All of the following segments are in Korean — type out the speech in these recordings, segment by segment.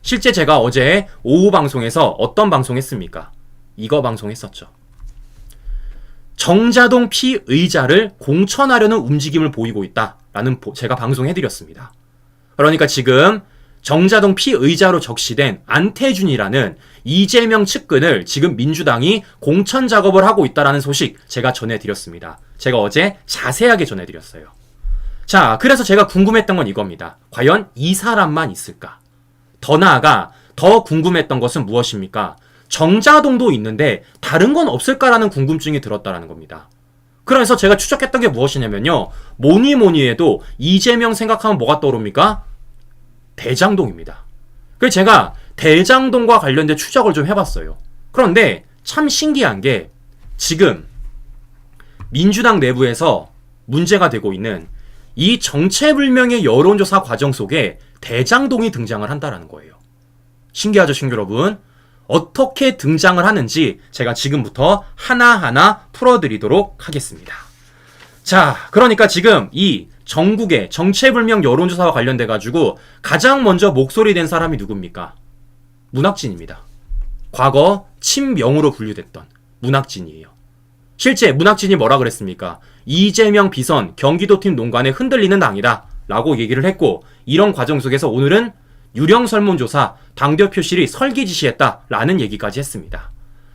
실제 제가 어제 오후 방송에서 어떤 방송했습니까? 이거 방송했었죠. 정자동 피의자를 공천하려는 움직임을 보이고 있다라는 제가 방송해드렸습니다. 그러니까 지금 정자동 피의자로 적시된 안태준이라는 이재명 측근을 지금 민주당이 공천 작업을 하고 있다라는 소식 제가 전해드렸습니다. 제가 어제 자세하게 전해드렸어요. 자, 그래서 제가 궁금했던 건 이겁니다. 과연 이 사람만 있을까? 더 나아가 더 궁금했던 것은 무엇입니까? 정자동도 있는데 다른 건 없을까라는 궁금증이 들었다라는 겁니다. 그래서 제가 추적했던 게 무엇이냐면요. 뭐니 해도 이재명 생각하면 뭐가 떠오릅니까? 대장동입니다. 그래서 제가 대장동과 관련된 추적을 좀 해봤어요. 그런데 참 신기한 게 지금 민주당 내부에서 문제가 되고 있는 이 정체불명의 여론조사 과정 속에 대장동이 등장을 한다는 거예요. 신기하죠, 신규 여러분? 어떻게 등장을 하는지 제가 지금부터 하나하나 풀어드리도록 하겠습니다. 자, 그러니까 지금 이 전국의 정체불명 여론조사와 관련돼가지고 가장 먼저 목소리 낸 사람이 누굽니까? 문학진입니다. 과거 친명으로 분류됐던 문학진이에요. 실제 문학진이 뭐라 그랬습니까? 이재명 비선 경기도팀 농간에 흔들리는 당이다 라고 얘기를 했고, 이런 과정 속에서 오늘은 유령 설문조사 당대표실이 설계 지시했다 라는 얘기까지 했습니다.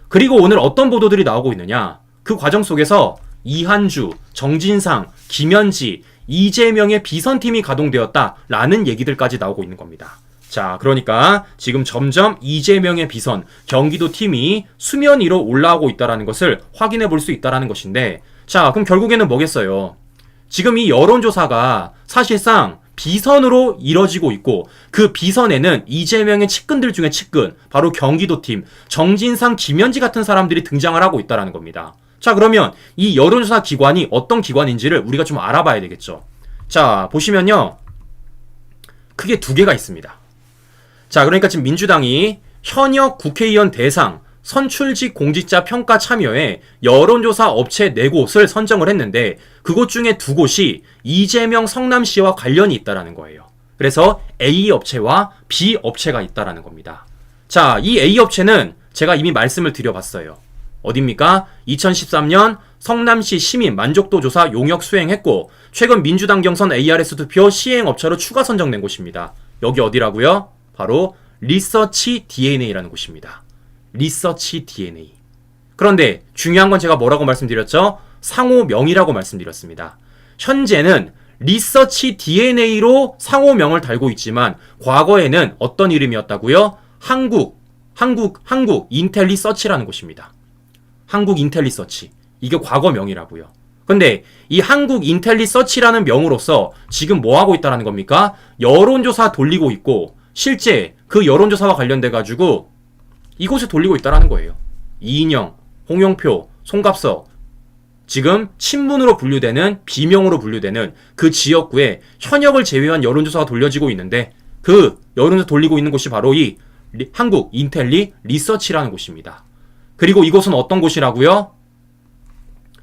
그리고 오늘 어떤 보도들이 나오고 있느냐, 그 과정 속에서 이한주, 정진상, 김현지, 이재명의 비선팀이 가동되었다 라는 얘기들까지 나오고 있는 겁니다. 자, 그러니까 지금 점점 이재명의 비선 경기도 팀이 수면 위로 올라오고 있다는 것을 확인해 볼 수 있다는 것인데, 자, 그럼 결국에는 뭐겠어요? 지금 이 여론조사가 사실상 비선으로 이뤄지고 있고, 그 비선에는 이재명의 측근들 중에 측근, 바로 경기도팀, 정진상, 김현지 같은 사람들이 등장을 하고 있다는 겁니다. 자, 그러면 이 여론조사 기관이 어떤 기관인지를 우리가 좀 알아봐야 되겠죠. 자, 보시면요, 크게 두 개가 있습니다. 자, 그러니까 지금 민주당이 현역 국회의원 대상 선출직 공직자 평가 참여에 여론조사 업체 4곳을 선정을 했는데, 그곳 중에 2곳이 이재명 성남시와 관련이 있다는 거예요. 그래서 A 업체와 B 업체가 있다는 겁니다. 자, 이 A 업체는 제가 이미 말씀을 드려봤어요. 어딥니까? 2013년 성남시 시민 만족도 조사 용역 수행했고, 최근 민주당 경선 ARS 투표 시행업체로 추가 선정된 곳입니다. 여기 어디라고요? 바로 리서치 DNA라는 곳입니다. 리서치 DNA. 그런데 중요한 건 제가 뭐라고 말씀드렸죠? 상호명이라고 말씀드렸습니다. 현재는 리서치 DNA로 상호명을 달고 있지만 과거에는 어떤 이름이었다고요? 한국 인텔리서치라는 곳입니다. 한국 인텔리서치. 이게 과거명이라고요. 근데 이 한국 인텔리서치라는 명으로서 지금 뭐 하고 있다는 겁니까? 여론조사 돌리고 있고, 실제 그 여론조사와 관련돼가지고 이곳에 돌리고 있다는 거예요. 이인영, 홍영표, 송갑석, 지금 친문으로 분류되는, 비명으로 분류되는 그 지역구에 현역을 제외한 여론조사가 돌려지고 있는데, 그 여론조사 돌리고 있는 곳이 바로 이 한국 인텔리 리서치라는 곳입니다. 그리고 이곳은 어떤 곳이라고요?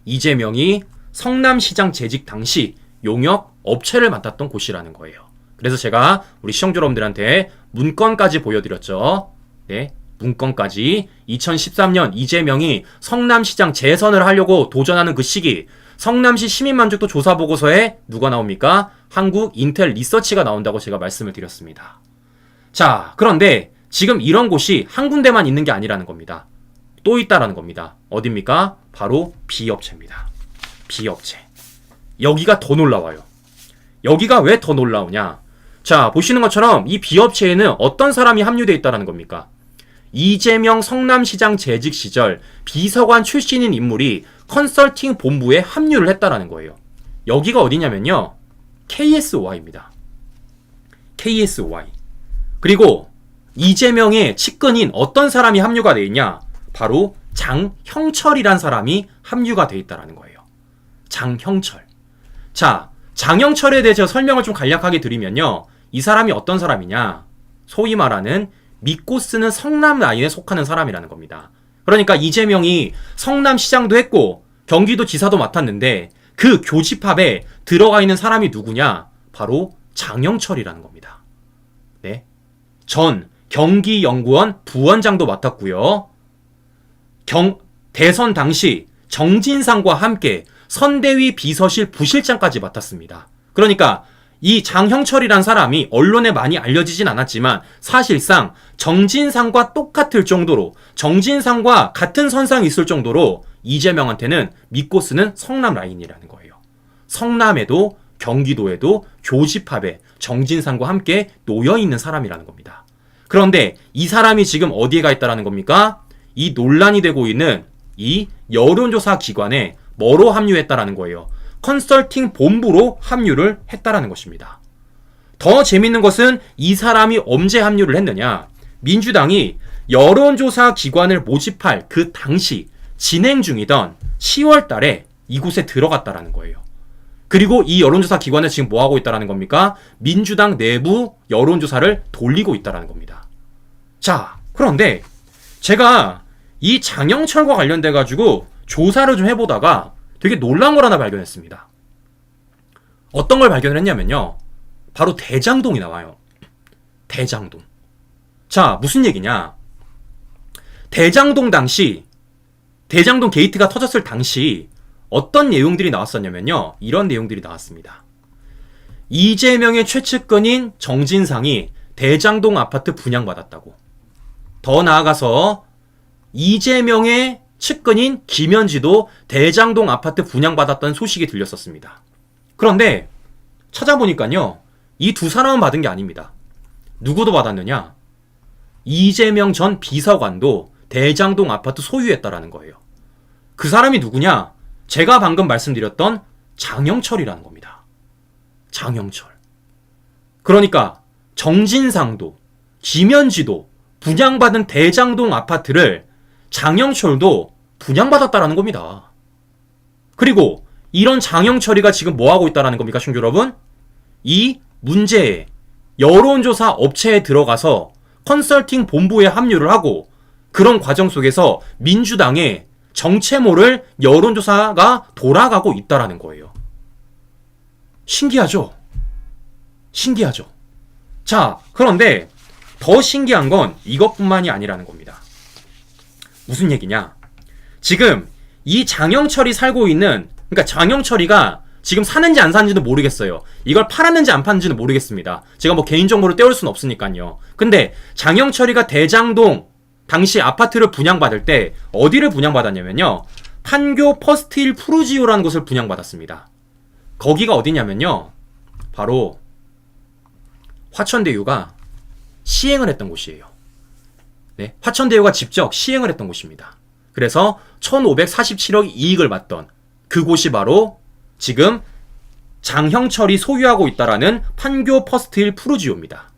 이재명이 성남시장 재직 당시 용역 업체를 맡았던 곳이라는 거예요. 그래서 제가 우리 시청자 여러분들한테 문건까지 보여드렸죠. 네, 문건까지. 2013년 이재명이 성남시장 재선을 하려고 도전하는 그 시기, 성남시 시민만족도 조사보고서에 누가 나옵니까? 한국 인텔 리서치가 나온다고 제가 말씀을 드렸습니다. 자, 그런데 지금 이런 곳이 한 군데만 있는 게 아니라는 겁니다. 또 있다라는 겁니다. 어딥니까? 바로 B업체입니다. B업체. 여기가 더 놀라워요. 여기가 왜 더 놀라우냐? 자, 보시는 것처럼 이 B업체에는 어떤 사람이 합류되어 있다는 겁니까? 이재명 성남시장 재직 시절 비서관 출신인 인물이 컨설팅 본부에 합류를 했다는 거예요. 여기가 어디냐면요, KSOI입니다. KSOI. 그리고 이재명의 측근인 어떤 사람이 합류가 되어 있냐? 바로 장형철이란 사람이 합류가 되어 있다는 거예요. 장형철. 자, 장형철에 대해서 설명을 좀 간략하게 드리면요, 이 사람이 어떤 사람이냐? 소위 말하는 믿고 쓰는 성남 라인에 속하는 사람이라는 겁니다. 그러니까 이재명이 성남시장도 했고 경기도 지사도 맡았는데 그 교집합에 들어가 있는 사람이 누구냐? 바로 장형철이라는 겁니다. 네, 전 경기연구원 부원장도 맡았고요. 대선 당시 정진상과 함께 선대위 비서실 부실장까지 맡았습니다. 그러니까 이 장형철이란 사람이 언론에 많이 알려지진 않았지만 사실상 정진상과 똑같을 정도로, 정진상과 같은 선상에 있을 정도로 이재명한테는 믿고 쓰는 성남 라인이라는 거예요. 성남에도 경기도에도 교집합에 정진상과 함께 놓여있는 사람이라는 겁니다. 그런데 이 사람이 지금 어디에 가 있다는 겁니까? 이 논란이 되고 있는 이 여론조사 기관에 뭐로 합류했다라는 거예요. 컨설팅 본부로 합류를 했다라는 것입니다. 더 재밌는 것은 이 사람이 언제 합류를 했느냐? 민주당이 여론조사 기관을 모집할 그 당시 진행 중이던 10월 달에 이곳에 들어갔다라는 거예요. 그리고 이 여론조사 기관은 지금 뭐 하고 있다라는 겁니까? 민주당 내부 여론조사를 돌리고 있다라는 겁니다. 자, 그런데 제가 이 장영철과 관련돼 가지고 조사를 좀 해보다가 되게 놀라운 걸 하나 발견했습니다. 어떤 걸 발견을 했냐면요. 바로 대장동이 나와요. 대장동. 자, 무슨 얘기냐? 대장동 게이트가 터졌을 당시 어떤 내용들이 나왔었냐면요. 이런 내용들이 나왔습니다. 이재명의 최측근인 정진상이 대장동 아파트 분양받았다고. 더 나아가서 이재명의 측근인 김현지도 대장동 아파트 분양받았다는 소식이 들렸었습니다. 그런데 찾아보니까요. 이 두 사람은 받은 게 아닙니다. 누구도 받았느냐? 이재명 전 비서관도 대장동 아파트 소유했다라는 거예요. 그 사람이 누구냐? 제가 방금 말씀드렸던 장영철이라는 겁니다. 장영철. 그러니까 정진상도 김현지도 분양받은 대장동 아파트를 장영철도 분양받았다라는 겁니다. 그리고 이런 장영철이가 지금 뭐하고 있다라는 겁니까, 시청자 여러분? 이 문제에 여론조사 업체에 들어가서 컨설팅 본부에 합류를 하고 그런 과정 속에서 민주당의 정체 모를 여론조사가 돌아가고 있다라는 거예요. 신기하죠? 신기하죠? 자, 그런데 더 신기한 건 이것뿐만이 아니라는 겁니다. 무슨 얘기냐? 지금 이 장영철이 살고 있는, 그러니까 장영철이가 지금 사는지 안 사는지도 모르겠어요. 이걸 팔았는지 안 팔았는지는 모르겠습니다. 제가 뭐 개인정보를 떼올 수는 없으니까요. 근데 장영철이가 대장동 당시 아파트를 분양받을 때 어디를 분양받았냐면요. 판교 퍼스트힐 푸르지오라는 곳을 분양받았습니다. 거기가 어디냐면요. 바로 화천대유가 시행을 했던 곳이에요. 네, 화천대유가 직접 시행을 했던 곳입니다. 그래서 1547억 이익을 봤던 그곳이 바로 지금 장형철이 소유하고 있다라는 판교 퍼스트힐 푸르지오입니다.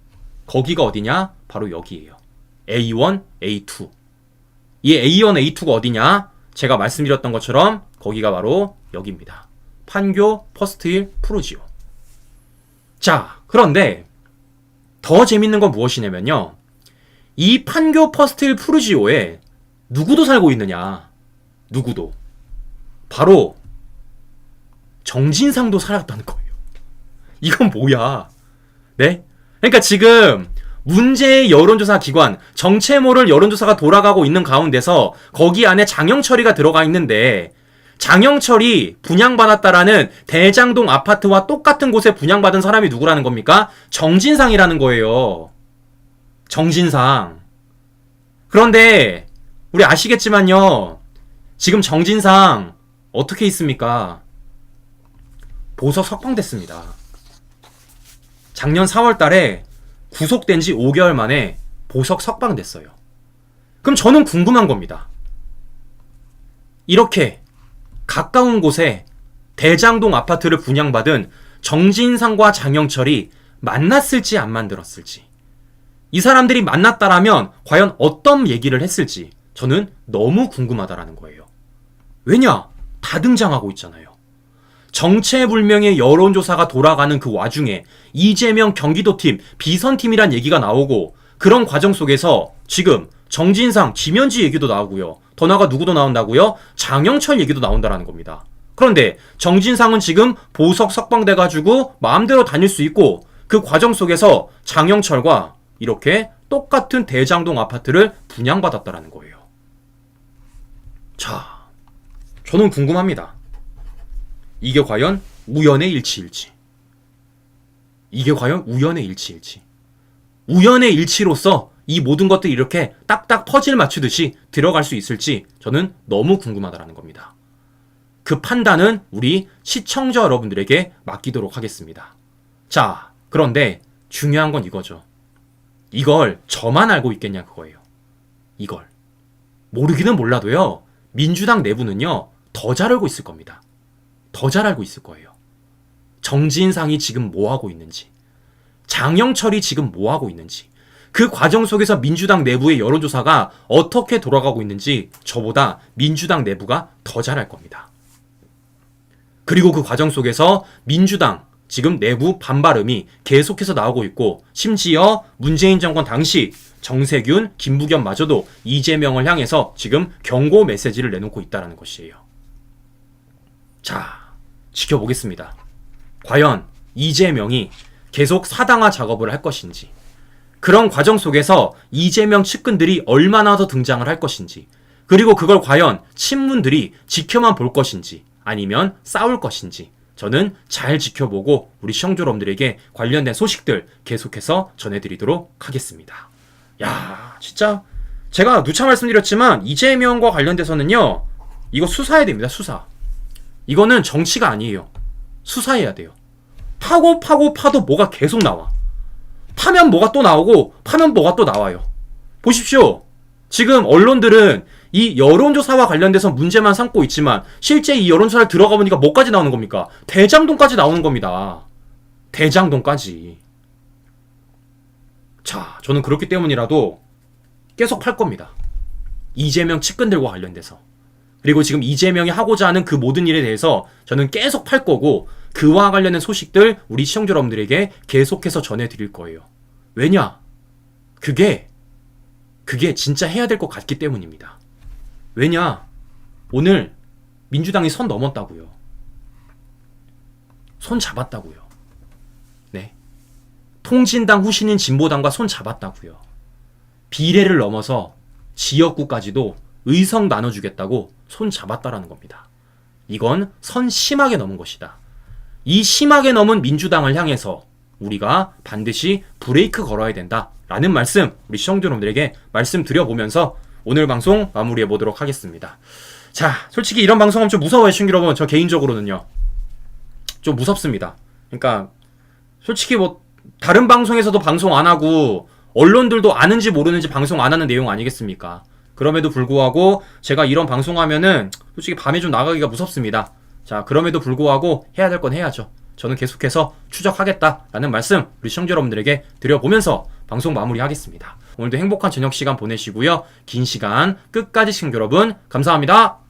거기가 어디냐? 바로 여기예요. A1, A2. 이 A1, A2가 어디냐? 제가 말씀드렸던 것처럼 거기가 바로 여기입니다. 판교 퍼스트힐 푸르지오. 자, 그런데 더 재밌는 건 무엇이냐면요. 이 판교 퍼스트힐 푸르지오에 누구도 살고 있느냐? 누구도. 바로 정진상도 살았다는 거예요. 이건 뭐야? 네? 그러니까 지금 문제의 여론조사 기관, 정체 모를 여론조사가 돌아가고 있는 가운데서 거기 안에 장영철이가 들어가 있는데 장영철이 분양받았다라는 대장동 아파트와 똑같은 곳에 분양받은 사람이 누구라는 겁니까? 정진상이라는 거예요. 정진상. 그런데 우리 아시겠지만요. 지금 정진상 어떻게 있습니까? 보석 석방됐습니다. 작년 4월 달에 구속된 지 5개월 만에 보석 석방됐어요. 그럼 저는 궁금한 겁니다. 이렇게 가까운 곳에 대장동 아파트를 분양받은 정진상과 장영철이 만났을지 안 만들었을지, 이 사람들이 만났다라면 과연 어떤 얘기를 했을지 저는 너무 궁금하다라는 거예요. 왜냐? 다 등장하고 있잖아요. 정체불명의 여론조사가 돌아가는 그 와중에 이재명 경기도팀, 비선팀이란 얘기가 나오고 그런 과정 속에서 지금 정진상, 김현지 얘기도 나오고요. 더 나아가 누구도 나온다고요? 장영철 얘기도 나온다라는 겁니다. 그런데 정진상은 지금 보석 석방돼가지고 마음대로 다닐 수 있고 그 과정 속에서 장영철과 이렇게 똑같은 대장동 아파트를 분양받았다라는 거예요. 자, 저는 궁금합니다. 이게 과연 우연의 일치일지. 이게 과연 우연의 일치일지. 우연의 일치로서 이 모든 것들이 이렇게 딱딱 퍼즐 맞추듯이 들어갈 수 있을지 저는 너무 궁금하다라는 겁니다. 그 판단은 우리 시청자 여러분들에게 맡기도록 하겠습니다. 자, 그런데 중요한 건 이거죠. 이걸 저만 알고 있겠냐 그거예요. 이걸. 모르기는 몰라도요. 민주당 내부는요. 더 잘 알고 있을 겁니다. 더 잘 알고 있을 거예요. 정진상이 지금 뭐하고 있는지, 장영철이 지금 뭐하고 있는지, 그 과정 속에서 민주당 내부의 여론조사가 어떻게 돌아가고 있는지 저보다 민주당 내부가 더 잘 알 겁니다. 그리고 그 과정 속에서 민주당 지금 내부 반발음이 계속해서 나오고 있고, 심지어 문재인 정권 당시 정세균, 김부겸마저도 이재명을 향해서 지금 경고 메시지를 내놓고 있다는 것이에요. 자, 지켜보겠습니다. 과연 이재명이 계속 사당화 작업을 할 것인지, 그런 과정 속에서 이재명 측근들이 얼마나 더 등장을 할 것인지, 그리고 그걸 과연 친문들이 지켜만 볼 것인지 아니면 싸울 것인지 저는 잘 지켜보고 우리 시청자 여러분들에게 관련된 소식들 계속해서 전해드리도록 하겠습니다. 야, 진짜 제가 누차 말씀드렸지만 이재명과 관련돼서는요, 이거 수사해야 됩니다. 수사. 이거는 정치가 아니에요. 수사해야 돼요. 파도 뭐가 계속 나와. 파면 뭐가 또 나오고 파면 뭐가 또 나와요. 보십시오. 지금 언론들은 이 여론조사와 관련돼서 문제만 삼고 있지만 실제 이 여론조사를 들어가 보니까 뭐까지 나오는 겁니까? 대장동까지 나오는 겁니다. 대장동까지. 자, 저는 그렇기 때문이라도 계속 할 겁니다. 이재명 측근들과 관련돼서. 그리고 지금 이재명이 하고자 하는 그 모든 일에 대해서 저는 계속 팔 거고, 그와 관련된 소식들 우리 시청자 여러분들에게 계속해서 전해드릴 거예요. 왜냐? 그게 진짜 해야 될 것 같기 때문입니다. 왜냐? 오늘 민주당이 선 넘었다고요. 손 잡았다고요. 네. 통진당 후신인 진보당과 손 잡았다고요. 비례를 넘어서 지역구까지도 의석 나눠주겠다고 손 잡았다라는 겁니다. 이건 선 심하게 넘은 것이다. 이 심하게 넘은 민주당을 향해서 우리가 반드시 브레이크 걸어야 된다라는 말씀 우리 시청자 여러분들에게 말씀드려보면서 오늘 방송 마무리해 보도록 하겠습니다. 자, 솔직히 이런 방송하면 좀 무서워요, 시청자 여러분. 저 개인적으로는요. 좀 무섭습니다. 그러니까 솔직히 뭐 다른 방송에서도 방송 안 하고 언론들도 아는지 모르는지 방송 안 하는 내용 아니겠습니까? 그럼에도 불구하고 제가 이런 방송하면은 솔직히 밤에 좀 나가기가 무섭습니다. 자, 그럼에도 불구하고 해야 될 건 해야죠. 저는 계속해서 추적하겠다라는 말씀 우리 시청자 여러분들에게 드려보면서 방송 마무리하겠습니다. 오늘도 행복한 저녁 시간 보내시고요. 긴 시간 끝까지 시청자 여러분 감사합니다.